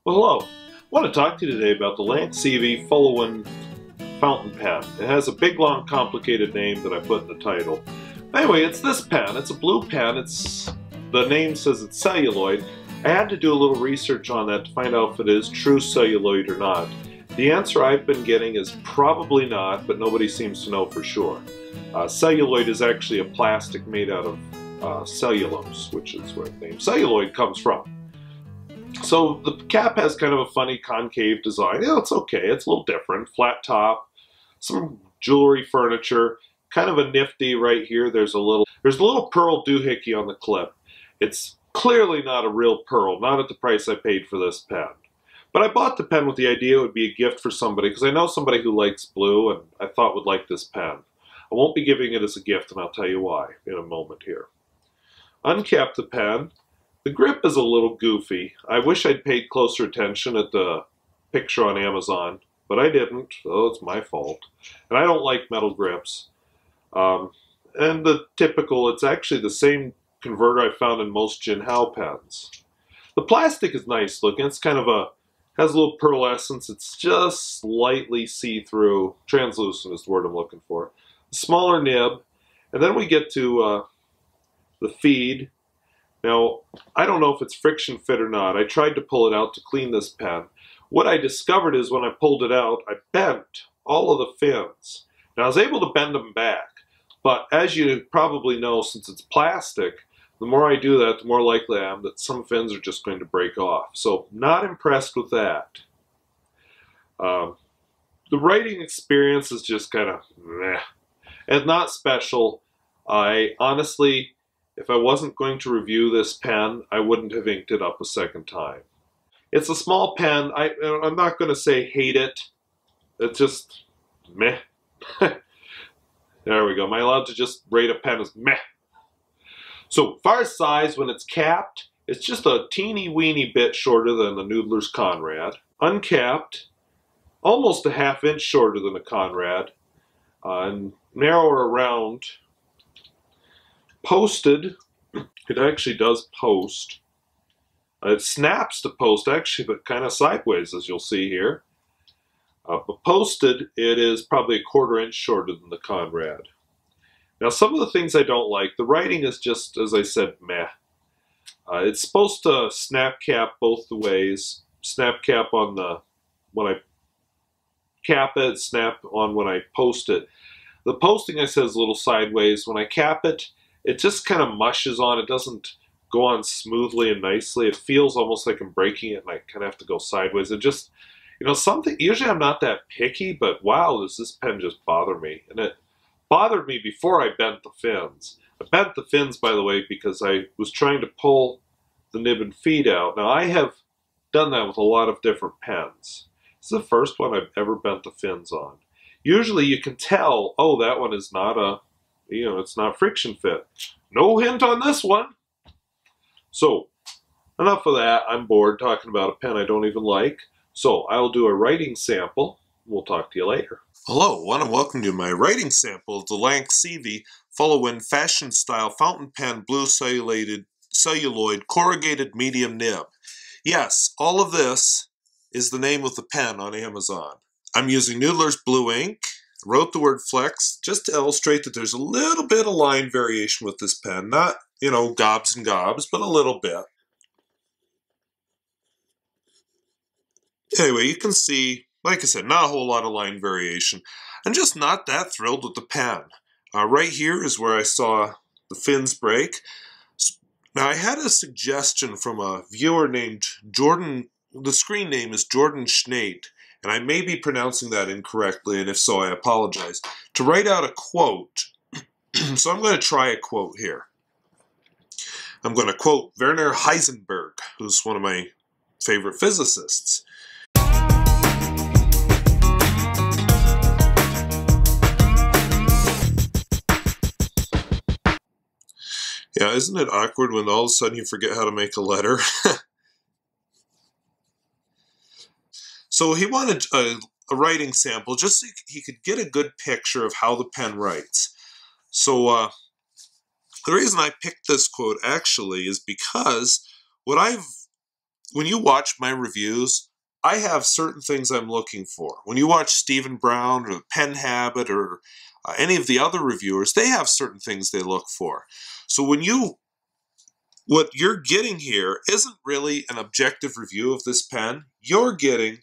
Well, hello. I want to talk to you today about the Lanxivi Fuliwen fountain pen. It has a big, long, complicated name that I put in the title. Anyway, it's this pen. It's a blue pen. The name says it's celluloid. I had to do a little research on that to find out if it is true celluloid or not. The answer I've been getting is probably not, but nobody seems to know for sure. Celluloid is actually a plastic made out of cellulose, which is where the name celluloid comes from. So the cap has kind of a funny concave design. Yeah, it's okay. It's a little different. Flat top, some jewelry furniture, kind of a nifty right here. There's a little pearl doohickey on the clip. It's clearly not a real pearl, not at the price I paid for this pen. But I bought the pen with the idea it would be a gift for somebody because I know somebody who likes blue and I thought would like this pen. I won't be giving it as a gift and I'll tell you why in a moment here. Uncap the pen. The grip is a little goofy. I wish I'd paid closer attention at the picture on Amazon, but I didn't. Oh, it's my fault. And I don't like metal grips. And it's actually the same converter I found in most Jinhao pens. The plastic is nice looking. It's kind of has a little pearlescence. It's just slightly see-through. Translucent is the word I'm looking for. A smaller nib. And then we get to the feed. Now, I don't know if it's friction fit or not. I tried to pull it out to clean this pen. What I discovered is when I pulled it out, I bent all of the fins. Now, I was able to bend them back, but as you probably know, since it's plastic, the more I do that, the more likely I am that some fins are just going to break off. So, not impressed with that. The writing experience is just kind of meh. And not special. I honestly, if I wasn't going to review this pen, I wouldn't have inked it up a second time. It's a small pen. I'm not going to say hate it. It's just meh. There we go. Am I allowed to just rate a pen as meh? So far as size, when it's capped, it's just a teeny weeny bit shorter than the Noodler's Conrad. Uncapped, almost a ½ inch shorter than a Conrad. And narrower around. Posted, it actually does post. It snaps to post actually, but kind of sideways as you'll see here. But posted, it is probably a ½ inch shorter than the Conrad. Now some of the things I don't like, the writing is just, as I said, meh. It's supposed to snap cap both the ways. Snap cap on when I cap it, snap on when I post it. The posting I said is a little sideways. When I cap it, it just kind of mushes on. It doesn't go on smoothly and nicely. It feels almost like I'm breaking it and I kind of have to go sideways. It just, something, usually I'm not that picky, but wow, does this pen just bother me. And it bothered me before I bent the fins. I bent the fins, by the way, because I was trying to pull the nib and feed out. Now, I have done that with a lot of different pens. This is the first one I've ever bent the fins on. Usually you can tell, oh, that one is not it's not friction fit. No hint on this one. So, enough of that. I'm bored talking about a pen I don't even like. So, I'll do a writing sample. We'll talk to you later. Hello, and welcome to my writing sample of the Lanxivi Fuliwen Fashion Style Fountain Pen Blue Celluloid Corrugated Medium Nib. Yes, all of this is the name of the pen on Amazon. I'm using Noodler's blue ink. Wrote the word flex just to illustrate that there's a little bit of line variation with this pen. Not, gobs and gobs, but a little bit. Anyway, you can see, like I said, not a whole lot of line variation. I'm just not that thrilled with the pen. Right here is where I saw the fins break. Now, I had a suggestion from a viewer named Jordan. The screen name is Jordan Schnate. And I may be pronouncing that incorrectly, and if so, I apologize, to write out a quote. So I'm going to try a quote here. I'm going to quote Werner Heisenberg, who's one of my favorite physicists. Yeah, isn't it awkward when all of a sudden you forget how to make a letter? So he wanted a writing sample just so he could get a good picture of how the pen writes. So the reason I picked this quote actually is because what I've when you watch my reviews, I have certain things I'm looking for. When you watch Stephen Brown or Pen Habit or any of the other reviewers, they have certain things they look for. So what you're getting here isn't really an objective review of this pen. You're getting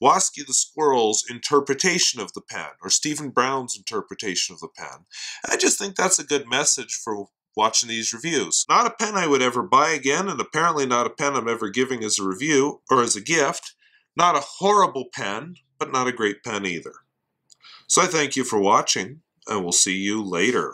Wasky the Squirrel's interpretation of the pen, or Stephen Brown's interpretation of the pen. And I just think that's a good message for watching these reviews. Not a pen I would ever buy again, and apparently not a pen I'm ever giving as a review, or as a gift. Not a horrible pen, but not a great pen either. So I thank you for watching, and we'll see you later.